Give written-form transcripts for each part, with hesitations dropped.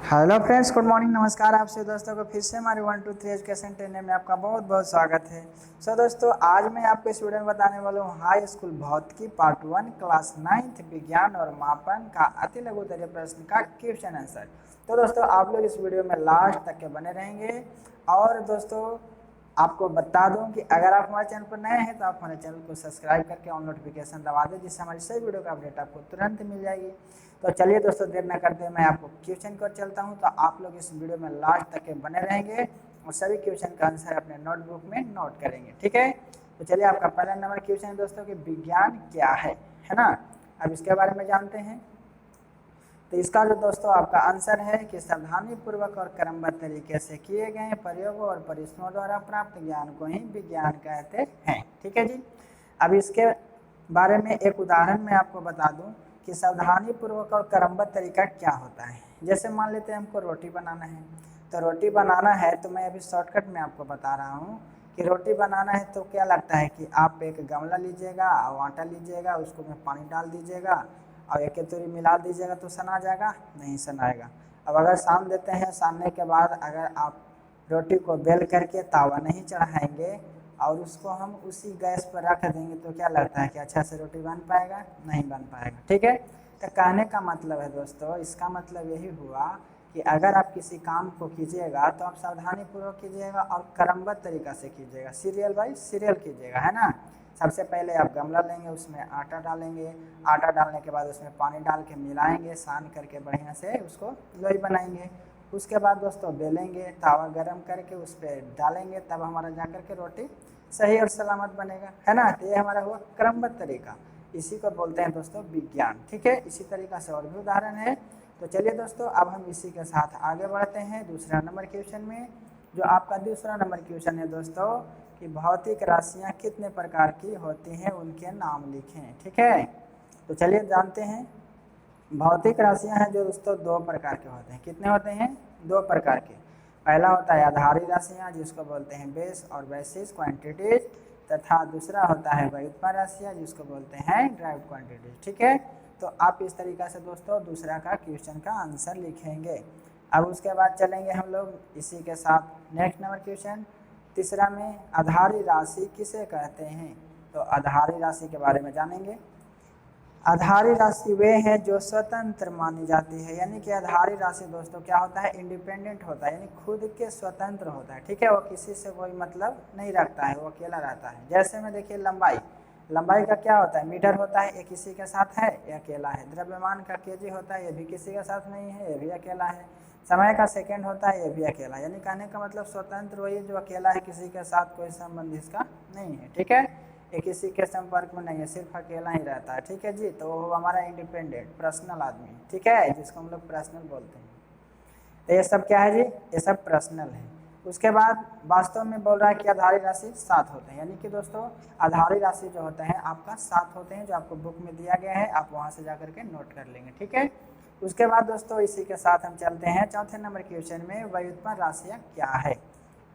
Hello friends, good morning, नमस्कार। आपसे दोस्तों को फिर से हमारे 1 2 3 एजुकेशन ट्रेनर में आपका बहुत बहुत स्वागत है। दोस्तों, आज मैं आपको इस वीडियो में बताने वाला हूँ हाई स्कूल भौतिकी पार्ट 1 क्लास 9th विज्ञान और मापन का अति लघु उत्तरीय प्रश्न का क्वेश्चन आंसर। तो दोस्तों, आप लोग इस वीडियो में लास्ट तक के बने रहेंगे। और दोस्तों, आपको बता दूं कि अगर आप हमारे चैनल पर नए हैं तो आप हमारे चैनल को सब्सक्राइब करके ऑन नोटिफिकेशन दबा दें, जिससे हमारी सभी वीडियो का अपडेट आपको तुरंत मिल जाएगी। तो चलिए दोस्तों, देर न करते मैं आपको क्वेश्चन को चलता हूं, तो आप लोग इस वीडियो में लास्ट तक के बने रहेंगे और सभी क्वेश्चन का आंसर अपने नोटबुक में नोट करेंगे, ठीक है। तो चलिए, आपका पहला नंबर क्वेश्चन है दोस्तों कि विज्ञान क्या है ना। अब इसके बारे में जानते हैं। तो इसका जो दोस्तों आपका आंसर है कि सावधानी पूर्वक और क्रमबद्ध तरीके से किए गए प्रयोगों और परिश्रमों द्वारा प्राप्त ज्ञान को ही विज्ञान कहते हैं, ठीक है जी। अब इसके बारे में एक उदाहरण मैं आपको बता दूं कि सावधानी पूर्वक और क्रमबद्ध तरीका क्या होता है। जैसे मान लेते हैं हमको रोटी बनाना है, तो रोटी बनाना है तो मैं अभी शॉर्टकट में आपको बता रहा हूँ कि रोटी बनाना है तो क्या लगता है कि आप एक गमला लीजिएगा और आटा लीजिएगा, उसको में पानी डाल दीजिएगा और एक तोरी मिला दीजिएगा तो सना जाएगा? नहीं सनाएगा। अब अगर सान देते हैं, सानने के बाद अगर आप रोटी को बेल करके तावा नहीं चढ़ाएंगे और उसको हम उसी गैस पर रख देंगे तो क्या लगता है कि अच्छा से रोटी बन पाएगा? नहीं बन पाएगा, ठीक है। तो कहने का मतलब है दोस्तों, इसका मतलब यही हुआ कि अगर आप किसी काम को कीजिएगा तो आप सावधानी पूर्वक कीजिएगा और क्रमबद्ध तरीका से कीजिएगा, सीरियल बाय सीरियल कीजिएगा, है ना। सबसे पहले आप गमला लेंगे, उसमें आटा डालेंगे, आटा डालने के बाद उसमें पानी डाल के मिलाएंगे, सान करके बढ़िया से उसको लोई बनाएंगे। उसके बाद दोस्तों बेलेंगे, तावा गरम करके उस पर डालेंगे, तब हमारा जा कर के रोटी सही और सलामत बनेगा, है ना। तो ये हमारा हुआ क्रमबद्ध तरीका, इसी को बोलते हैं दोस्तों विज्ञान, ठीक है। इसी तरीका से और भी उदाहरण है। तो चलिए दोस्तों, अब हम इसी के साथ आगे बढ़ते हैं दूसरा नंबर क्वेश्चन में। जो आपका दूसरा नंबर क्वेश्चन है दोस्तों कि भौतिक राशियाँ कितने प्रकार की होती हैं, उनके नाम लिखें, ठीक है। तो चलिए जानते हैं। भौतिक राशियाँ हैं जो दोस्तों दो प्रकार के होते हैं। कितने होते हैं? दो प्रकार के। पहला होता है आधारी राशियाँ, जिसको बोलते हैं बेस और बेसिस क्वांटिटीज, तथा दूसरा होता है व्युत्पन्न राशियाँ, जिसको बोलते हैं ड्राइव्ड क्वांटिटीज, ठीक है। तो आप इस तरीका से दोस्तों दूसरा का क्वेश्चन का आंसर लिखेंगे। अब उसके बाद चलेंगे हम लोग इसी के साथ नेक्स्ट नंबर क्वेश्चन तीसरा में, आधारी राशि किसे कहते हैं। तो आधारी राशि के बारे में जानेंगे। आधारी राशि वे हैं जो स्वतंत्र मानी जाती है, यानी कि आधारी राशि दोस्तों क्या होता है? इंडिपेंडेंट होता है, यानी खुद के स्वतंत्र होता है, ठीक है। वो किसी से कोई मतलब नहीं रखता है, वो अकेला रहता है। जैसे में देखिए लंबाई, लंबाई का क्या होता है? मीटर होता है, ये किसी के साथ है, ये अकेला है। द्रव्यमान का केजी होता है, ये भी किसी के साथ नहीं है, ये भी अकेला है। समय का सेकंड होता है, ये भी अकेला। यानी कहने का मतलब स्वतंत्र वही जो अकेला है, किसी के साथ कोई संबंध इसका नहीं है, ठीक है। ये किसी के संपर्क में नहीं है, सिर्फ अकेला ही रहता है, ठीक है जी। तो वो हमारा इंडिपेंडेंट पर्सनल आदमी, ठीक है, जिसको हम लोग पर्सनल बोलते हैं। तो ये सब क्या है जी? ये सब पर्सनल है। उसके बाद वास्तव में बोल रहा है कि आधारी राशि 7 होते हैं, यानी कि दोस्तों आधारी राशि जो होते हैं आपका 7 होते हैं, जो आपको बुक में दिया गया है, आप वहाँ से जा करके नोट कर लेंगे, ठीक है। उसके बाद दोस्तों इसी के साथ हम चलते हैं चौथे नंबर क्वेश्चन में, व्युत्पन्न राशियाँ क्या है।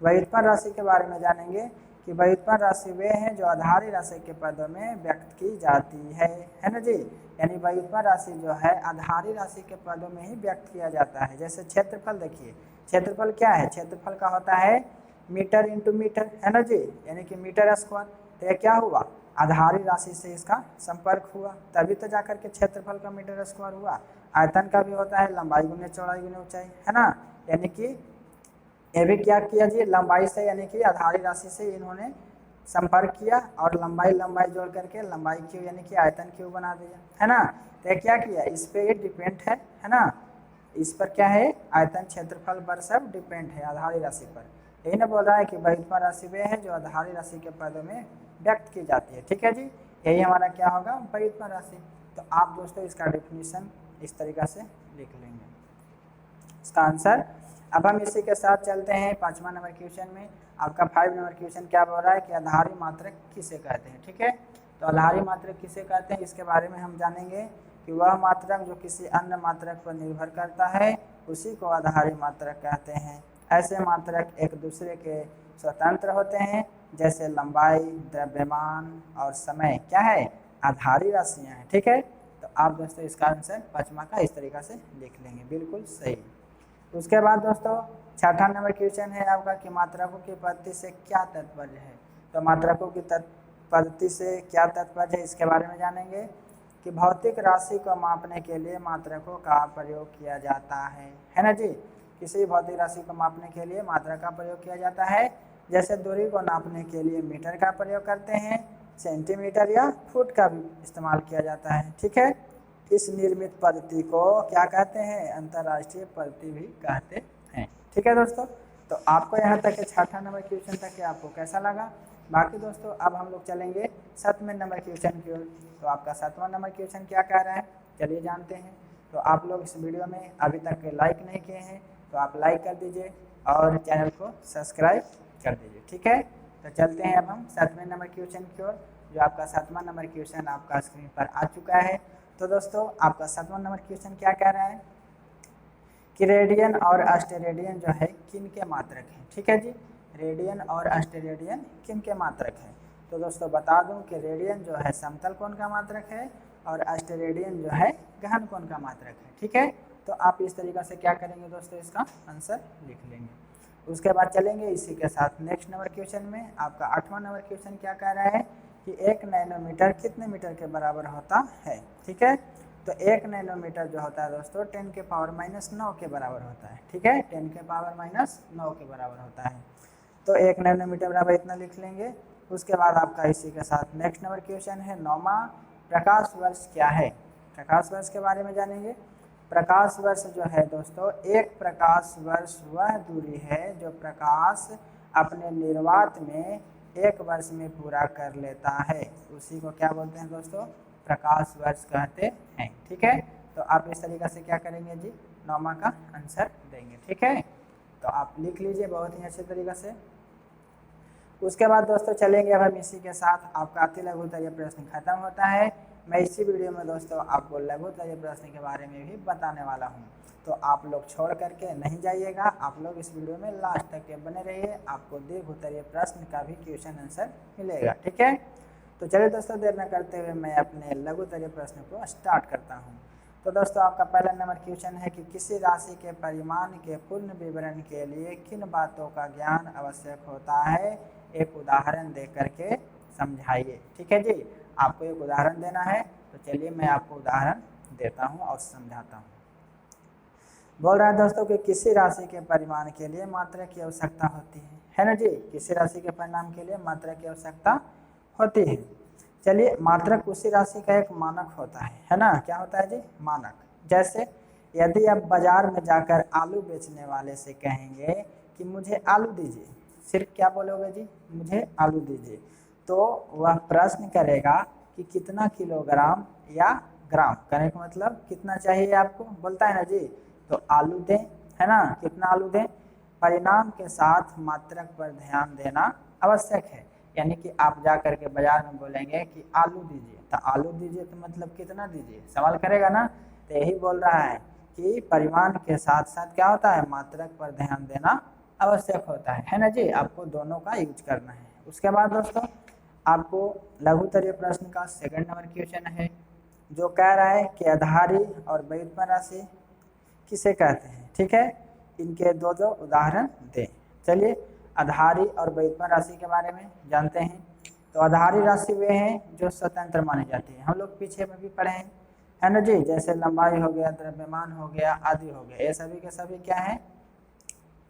व्युत्पन्न राशि के बारे में जानेंगे कि व्युत्पन्न राशि वे हैं जो आधारी राशि के पदों में व्यक्त की जाती है ना जी। यानी व्युत्पन्न राशि जो है आधारी राशि के पदों में ही व्यक्त किया जाता है। जैसे क्षेत्रफल देखिए, क्षेत्रफल क्या है? क्षेत्रफल का होता है मीटर इंटू मीटर, है ना जी, यानी कि मीटर स्क्वायर। तो ये क्या हुआ? आधारी राशि से इसका संपर्क हुआ, तभी तो जाकर के क्षेत्रफल का मीटर स्क्वायर हुआ। आयतन का भी होता है लंबाई गुने चौड़ाई गुने ऊंचाई, है ना। यानी कि ये भी क्या किया जी? लंबाई से, यानी कि आधारी राशि से इन्होंने संपर्क किया और लंबाई लंबाई जोड़ करके लंबाई क्यू यानी कि आयतन क्यू बना दिया, है ना। तो ये क्या किया? इस पे ये डिपेंड है ना। इस पर क्या है? आयतन क्षेत्रफल पर सब डिपेंड है आधारी राशि पर। यही ना बोल रहा है कि व्युत्पन्न राशि वे है जो आधारी राशि के पदों में व्यक्त की जाती है, ठीक है जी। यही हमारा क्या होगा? व्युत्पन्न राशि। तो आप दोस्तों इसका डेफिनेशन इस तरीका से लिख लेंगे, इसका आंसर। अब हम इसी के साथ चलते हैं पांचवा नंबर क्वेश्चन में। आपका 5 नंबर क्वेश्चन क्या बोल रहा है कि आधारी मात्रक किसे कहते हैं, ठीक है। तो आधारी मात्रक किसे कहते हैं, इसके बारे में हम जानेंगे कि वह मात्रक जो किसी अन्य मात्रक पर निर्भर करता है उसी को आधारी मात्रक कहते हैं। ऐसे मात्रक एक दूसरे के स्वतंत्र होते हैं, जैसे लंबाई, द्रव्यमान और समय क्या है? आधारी राशियाँ हैं, ठीक है। तो आप दोस्तों इसका आंसर पाँचवा का इस तरीका से लिख लेंगे, बिल्कुल सही। उसके बाद दोस्तों छठा नंबर क्वेश्चन है आपका कि मात्रकों की पद्धति से क्या तात्पर्य है। तो मात्रकों की पद्धति से क्या तात्पर्य है इसके बारे में जानेंगे कि भौतिक राशि को मापने के लिए मात्रकों का प्रयोग किया जाता है ना जी। किसी भौतिक राशि को मापने के लिए मात्रक का प्रयोग किया जाता है। जैसे दूरी को नापने के लिए मीटर का प्रयोग करते हैं, सेंटीमीटर या फुट का भी इस्तेमाल किया जाता है। ठीक है, इस निर्मित पद्धति को क्या कहते हैं, अंतर्राष्ट्रीय पद्धति भी कहते हैं। ठीक है दोस्तों, तो आपको यहाँ तक के छठा नंबर क्वेश्चन तक के आपको कैसा लगा। बाकी दोस्तों अब हम लोग चलेंगे 7वें नंबर क्वेश्चन की ओर। तो आपका 7वां नंबर क्वेश्चन क्या कह रहा है, चलिए जानते हैं। तो आप लोग इस वीडियो में अभी तक लाइक नहीं किए हैं तो आप लाइक कर दीजिए और चैनल को सब्सक्राइब कर दीजिए। ठीक है, तो चलते हैं अब हम 7वें नंबर क्वेश्चन की ओर। जो आपका 7वां नंबर क्वेश्चन आपका स्क्रीन पर आ चुका है। तो दोस्तों आपका 7वां नंबर क्वेश्चन क्या कह रहा है कि रेडियन और अस्टेरेडियन जो है किन के मात्रक हैं। ठीक है जी, रेडियन और अस्टेरेडियन किन के मात्रक हैं। तो दोस्तों बता दूं कि रेडियन जो है समतल कोण का मात्रक है और अस्टेरेडियन जो है गहन कोण का मात्रक है। ठीक है, तो आप इस तरीक़ा से क्या करेंगे दोस्तों, इसका आंसर लिख लेंगे। उसके बाद चलेंगे इसी के साथ नेक्स्ट नंबर क्वेश्चन में। आपका 8वां नंबर क्वेश्चन क्या कह रहा है कि 1 नैनोमीटर कितने मीटर के बराबर होता है। ठीक है, तो 1 नैनोमीटर जो होता है दोस्तों 10 के पावर -9 के बराबर होता है। ठीक है, 10 के पावर -9 के बराबर होता है। तो 1 नैनोमीटर बराबर इतना लिख लेंगे। उसके बाद आपका इसी के साथ नेक्स्ट नंबर क्वेश्चन है 9वां, प्रकाश वर्ष क्या है। प्रकाश वर्ष के बारे में जानेंगे। प्रकाश वर्ष जो है दोस्तों, एक प्रकाश वर्ष वह दूरी है जो प्रकाश अपने निर्वात में 1 वर्ष में पूरा कर लेता है, उसी को क्या बोलते हैं दोस्तों, प्रकाश वर्ष कहते हैं। ठीक है, तो आप इस तरीक़े से क्या करेंगे जी, 9वां का आंसर देंगे। ठीक है, तो आप लिख लीजिए बहुत ही अच्छे तरीक़े से। उसके बाद दोस्तों चलेंगे अब हम इसी के साथ आपका अति लघु उत्तरीय प्रश्न खत्म होता है। मैं इसी वीडियो में दोस्तों आपको लघु उत्तरीय प्रश्न के बारे में भी बताने वाला हूं, तो आप लोग छोड़ करके नहीं जाइएगा, आप लोग इस वीडियो में लास्ट तक के बने रहिए, आपको दीर्घ उत्तरीय प्रश्न का भी क्वेश्चन आंसर मिलेगा। ठीक है, तो चलिए दोस्तों देर न करते हुए मैं अपने लघु उत्तरीय प्रश्न को स्टार्ट करता हूँ। तो दोस्तों आपका पहला नंबर क्वेश्चन है कि किसी राशि के परिमाण के पूर्ण विवरण के लिए किन बातों का ज्ञान आवश्यक होता है, एक उदाहरण दे करके समझाइए। ठीक है जी, आपको एक उदाहरण देना है, तो चलिए मैं आपको उदाहरण देता हूं और समझाता हूं। बोल रहा है दोस्तों कि किसी राशि के परिमाण के लिए मात्रक की आवश्यकता होती है ना जी। किसी राशि के परिमाण के लिए मात्रक की आवश्यकता होती है। चलिए, मात्रक उसी राशि का एक मानक होता है ना। क्या होता है जी, मानक। जैसे यदि आप बाजार में जाकर आलू बेचने वाले से कहेंगे कि मुझे आलू दीजिए, सिर्फ क्या बोलोगे जी, मुझे आलू दीजिए, तो वह प्रश्न करेगा कि कितना किलोग्राम या ग्राम, कहने का मतलब कितना चाहिए आपको, बोलता है ना जी, तो आलू दें, है ना, कितना आलू दें। परिणाम के साथ मात्रक पर ध्यान देना आवश्यक है। यानी कि आप जा करके बाजार में बोलेंगे कि आलू दीजिए, तो आलू दीजिए तो मतलब कितना दीजिए, सवाल करेगा ना। तो यही बोल रहा है कि परिमाण के साथ साथ क्या होता है, मात्रक पर ध्यान देना आवश्यक होता है ना जी। आपको दोनों का यूज करना है। उसके बाद दोस्तों आपको लघु उत्तरीय प्रश्न का सेकंड नंबर क्वेश्चन है, जो कह रहा है कि आधारी और व्युत्पन्न राशि किसे कहते हैं। ठीक है, इनके दो उदाहरण दें। चलिए आधारी और व्युत्पन्न राशि के बारे में जानते हैं। तो आधारी राशि वे हैं जो स्वतंत्र मानी जाती है, हम लोग पीछे में भी पढ़े हैं, है ना जी। जैसे लंबाई हो गया, द्रव्यमान हो गया, आदि हो गया, ये सभी के सभी क्या हैं,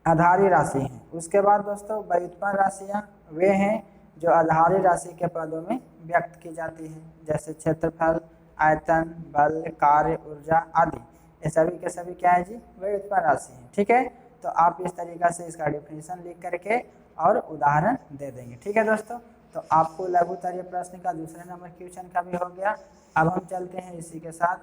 आधारी राशि हैं। उसके बाद दोस्तों व्युत्पन्न राशियाँ वे हैं जो आधारी राशि के पदों में व्यक्त की जाती है, जैसे क्षेत्रफल, आयतन, बल, कार्य, ऊर्जा आदि, ये सभी के सभी क्या है जी, व्युत्पन्न राशि हैं। ठीक है, तो आप इस तरीक़ा से इसका डिफिनीशन लिख करके और उदाहरण दे देंगे। ठीक है दोस्तों, तो आपको लघु उत्तरीय प्रश्न का दूसरे नंबर क्वेश्चन का भी हो गया। अब हम चलते हैं इसी के साथ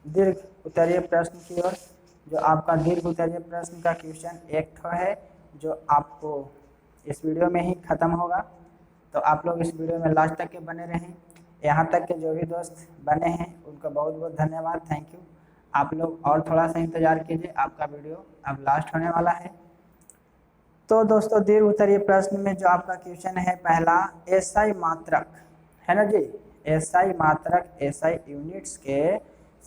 दीर्घ उत्तरीय प्रश्न की ओर। जो आपका दीर्घ उत्तरीय प्रश्न का क्वेश्चन एक है जो आपको इस वीडियो में ही ख़त्म होगा, तो आप लोग इस वीडियो में लास्ट तक के बने रहें। यहाँ तक के जो भी दोस्त बने हैं उनको बहुत बहुत धन्यवाद, थैंक यू। आप लोग और थोड़ा सा इंतज़ार कीजिए, आपका वीडियो अब लास्ट होने वाला है। तो दोस्तों दीर्घ उत्तरीय प्रश्न में जो आपका क्वेश्चन है पहला, एसआई मात्रक, है ना जी। एसआई मात्रक एसआई यूनिट्स के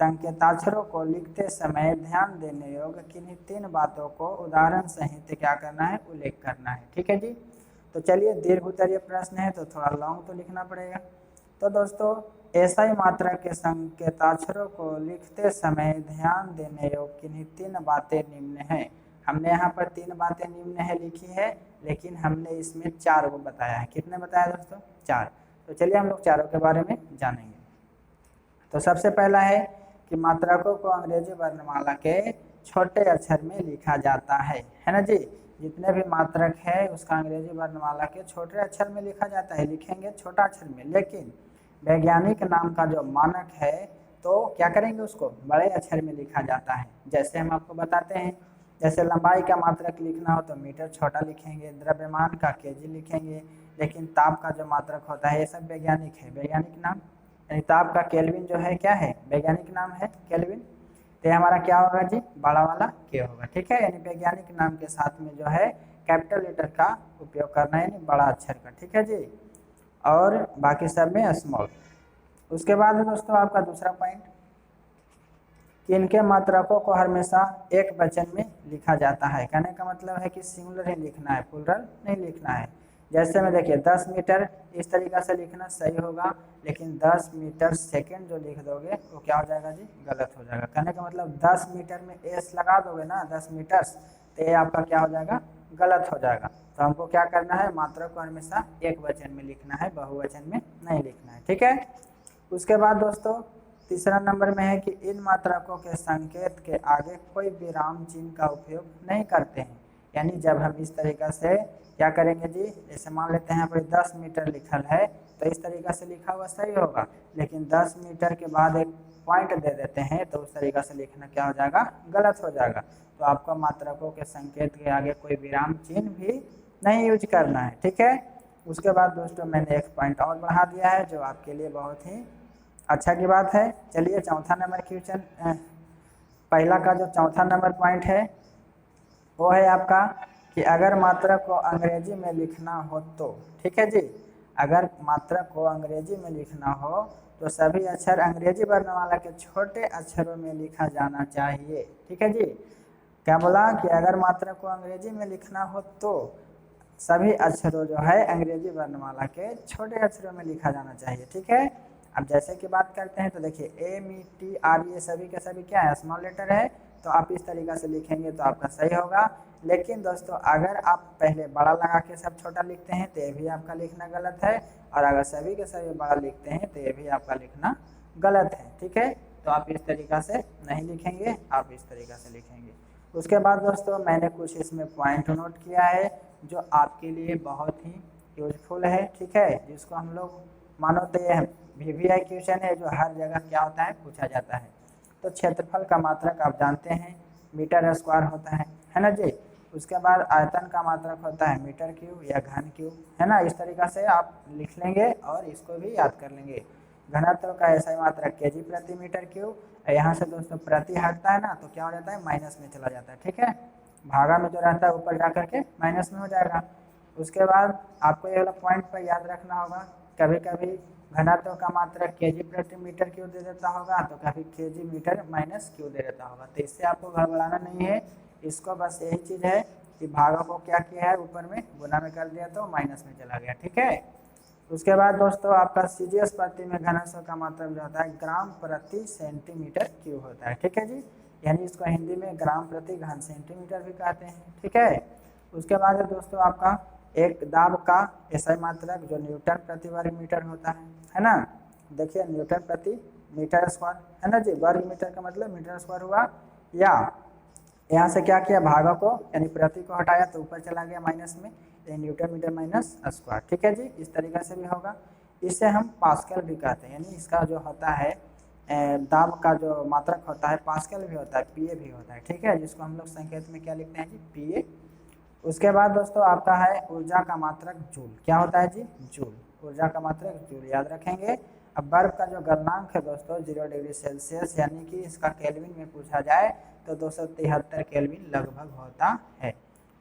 संकेताक्षरों को लिखते समय ध्यान देने योग्य किन्हीं 3 बातों को उदाहरण सहित क्या करना है, उल्लेख करना है। ठीक है जी। तो चलिए, दीर्घ उत्तरीय प्रश्न है तो थोड़ा लॉन्ग तो लिखना पड़ेगा। तो दोस्तों, ऐसा ही मात्रा के संकेताक्षरों को लिखते समय ध्यान देने योग्य किन्हीं 3 बातें निम्न हैं। हमने यहाँ पर 3 बातें निम्न है लिखी है, लेकिन हमने इसमें 4 को बताया है। कितने बताया दोस्तों? 4। तो चलिए हम लोग चारों के बारे में जानेंगे। तो सबसे पहला है कि मात्रकों को अंग्रेजी वर्णमाला के छोटे अक्षर में लिखा जाता है ना जी। जितने भी मात्रक है उसका अंग्रेजी वर्णमाला के छोटे अक्षर में लिखा जाता है, लिखेंगे छोटा अक्षर में। लेकिन वैज्ञानिक नाम का जो मानक है तो क्या करेंगे, उसको बड़े अक्षर में लिखा जाता है। जैसे हम आपको बताते हैं, जैसे लंबाई का मात्रक लिखना हो तो मीटर छोटा लिखेंगे, द्रव्यमान का केजी लिखेंगे, लेकिन ताप का जो मात्रक होता है ये सब वैज्ञानिक है, वैज्ञानिक नाम। यानी ताप का केल्विन जो है क्या है, वैज्ञानिक नाम है केल्विन। तो हमारा क्या होगा जी, बड़ा वाला के होगा। ठीक है, यानी वैज्ञानिक नाम के साथ में जो है कैपिटल लेटर का उपयोग करना है, यानी बड़ा अक्षर का। ठीक है जी, और बाकी सब में स्मॉल। उसके बाद दोस्तों आपका दूसरा पॉइंट कि इनके मात्रकों को हमेशा एक वचन में लिखा जाता है। कहने का मतलब है कि सिंगुलर ही लिखना है, प्लूरल नहीं लिखना है। जैसे में देखिए 10 मीटर इस तरीक़ा से लिखना सही होगा, लेकिन 10 मीटर सेकेंड जो लिख दोगे वो क्या हो जाएगा जी, गलत हो जाएगा। कहने का मतलब 10 मीटर में एस लगा दोगे ना, 10 मीटर, तो ये आपका क्या हो जाएगा, गलत हो जाएगा। तो हमको क्या करना है, मात्रक को हमेशा एक वचन में लिखना है, बहुवचन में नहीं लिखना है। ठीक है। उसके बाद दोस्तों तीसरा नंबर में है कि इन मात्रकों के संकेत के आगे कोई विराम चिन्ह का उपयोग नहीं करते हैं। यानी जब हम इस तरीक़ा से क्या करेंगे जी, जैसे मान लेते हैं यहाँ पर 10 मीटर लिखल है तो इस तरीक़ा से लिखा हुआ सही होगा, लेकिन 10 मीटर के बाद एक पॉइंट दे देते हैं तो उस तरीक़ा से लिखना क्या हो जाएगा, गलत हो जाएगा। तो आपको मात्रकों के संकेत के आगे कोई विराम चिन्ह भी नहीं यूज करना है। ठीक है। उसके बाद दोस्तों मैंने एक पॉइंट और बढ़ा दिया है जो आपके लिए बहुत ही अच्छा की बात है। चलिए चौथा नंबर क्वेश्चन, पहला का जो चौथा नंबर पॉइंट है वो है आपका कि अगर मात्रक को अंग्रेजी में लिखना हो तो, ठीक है जी, अगर मात्रक को अंग्रेजी में लिखना हो तो सभी अक्षर अंग्रेजी वर्णमाला के छोटे अक्षरों में लिखा जाना चाहिए। ठीक है जी। क्या बोला कि अगर मात्रक को अंग्रेजी में लिखना हो तो सभी अक्षरों जो है अंग्रेजी वर्णमाला के छोटे अक्षरों में लिखा जाना चाहिए। ठीक है। अब जैसे कि बात करते हैं तो देखिए AMETR ये सभी के सभी क्या है, स्मॉल लेटर है, तो आप इस तरीक़ा से लिखेंगे तो आपका सही होगा। लेकिन दोस्तों अगर आप पहले बड़ा लगा के सब छोटा लिखते हैं तो ये भी आपका लिखना गलत है, और अगर सभी के सभी बड़ा लिखते हैं तो ये भी आपका लिखना गलत है। ठीक है। तो आप इस तरीक़ा से नहीं लिखेंगे, आप इस तरीक़ा से लिखेंगे। उसके बाद दोस्तों मैंने कुछ इसमें पॉइंट नोट किया है जो आपके लिए बहुत ही यूजफुल है। ठीक है, जिसको हम लोग मानो तो ये VVI क्वेश्चन है जो हर जगह क्या होता है, पूछा जाता है। तो क्षेत्रफल का मात्रक आप जानते हैं मीटर स्क्वायर होता है ना जी। उसके बाद आयतन का मात्रक होता है मीटर क्यूब या घन क्यूब, है ना। इस तरीक़ा से आप लिख लेंगे और इसको भी याद कर लेंगे। घनत्व का ऐसा ही मात्रक केजी प्रति मीटर क्यूब। यहाँ से दोस्तों प्रति हटता है ना तो क्या हो जाता है, माइनस में चला जाता है। ठीक है, भागा में जो रहता है ऊपर जा करके माइनस में हो जाएगा। उसके बाद आपको ये वाला पॉइंट पर याद रखना होगा, कभी कभी घनत्व का मात्रक केजी प्रति मीटर क्यूब दे देता होगा तो कभी केजी मीटर माइनस क्यूब दे देता होगा। तो इससे आपको गड़बड़ाना नहीं है, इसको बस यही चीज़ है कि भागों को क्या किया है, ऊपर में गुना में कर दिया तो माइनस में चला गया। ठीक है। उसके बाद दोस्तों आपका CGS पद्धति में घनत्व का मात्रक जो होता है ग्राम प्रति सेंटीमीटर क्यूब होता है। ठीक है जी, यानी इसको हिंदी में ग्राम प्रति घन सेंटीमीटर भी कहते हैं। ठीक है। उसके बाद दोस्तों आपका एक दाब का ऐसा मात्रक जो न्यूटन प्रति वर्ग मीटर होता है ना। देखिए न्यूटन प्रति मीटर स्क्वायर है ना जी, वर्ग मीटर का मतलब मीटर स्क्वायर हुआ। या यहाँ से क्या किया, भागों को यानी प्रति को हटाया तो ऊपर चला गया माइनस में, न्यूटन मीटर माइनस स्क्वायर। ठीक है जी, इस तरीक़े से भी होगा। इससे हम पास्कल भी कहते हैं, यानी इसका जो होता है दाब का जो मात्रक होता है पास्कल भी होता है, PA भी होता है। ठीक है, जिसको हम लोग संकेत में क्या लिखते हैं जी, PA। उसके बाद दोस्तों आपका है ऊर्जा का मात्रक जूल। क्या होता है जी, जूल। ऊर्जा का मात्रक जूल याद रखेंगे। अब बर्फ का जो गलनांक है दोस्तों 0 डिग्री सेल्सियस, यानी कि इसका केल्विन में पूछा जाए तो 273 केल्विन लगभग होता है।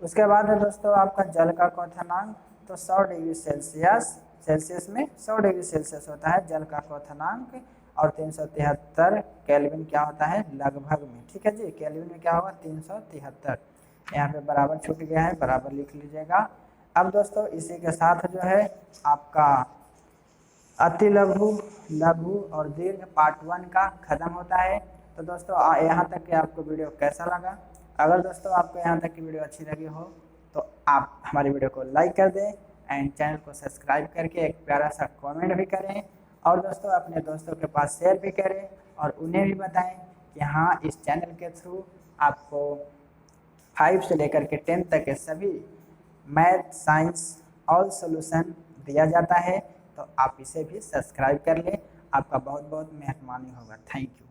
उसके बाद है दोस्तों आपका जल का क्वथनांक, तो 100 डिग्री सेल्सियस में 100 डिग्री सेल्सियस होता है जल का क्वथनांक। और 373 केल्विन क्या होता है लगभग में। ठीक है जी, केल्विन में क्या होगा 373। यहाँ पे बराबर छूट गया है, बराबर लिख लीजिएगा। अब दोस्तों इसी के साथ जो है आपका अति लघु, लघु और दीर्घ पार्ट 1 का खत्म होता है। तो दोस्तों यहाँ तक कि आपको वीडियो कैसा लगा? अगर दोस्तों आपको यहाँ तक की वीडियो अच्छी लगी हो तो आप हमारी वीडियो को लाइक कर दें एंड चैनल को सब्सक्राइब करके एक प्यारा सा कमेंट भी करें, और दोस्तों अपने दोस्तों के पास शेयर भी करें और उन्हें भी बताएं कि हाँ, इस चैनल के थ्रू आपको 5 से लेकर के 10 तक के सभी मैथ, साइंस ऑल सॉल्यूशन दिया जाता है। तो आप इसे भी सब्सक्राइब कर लें, आपका बहुत बहुत मेहरबानी होगा। Thank you.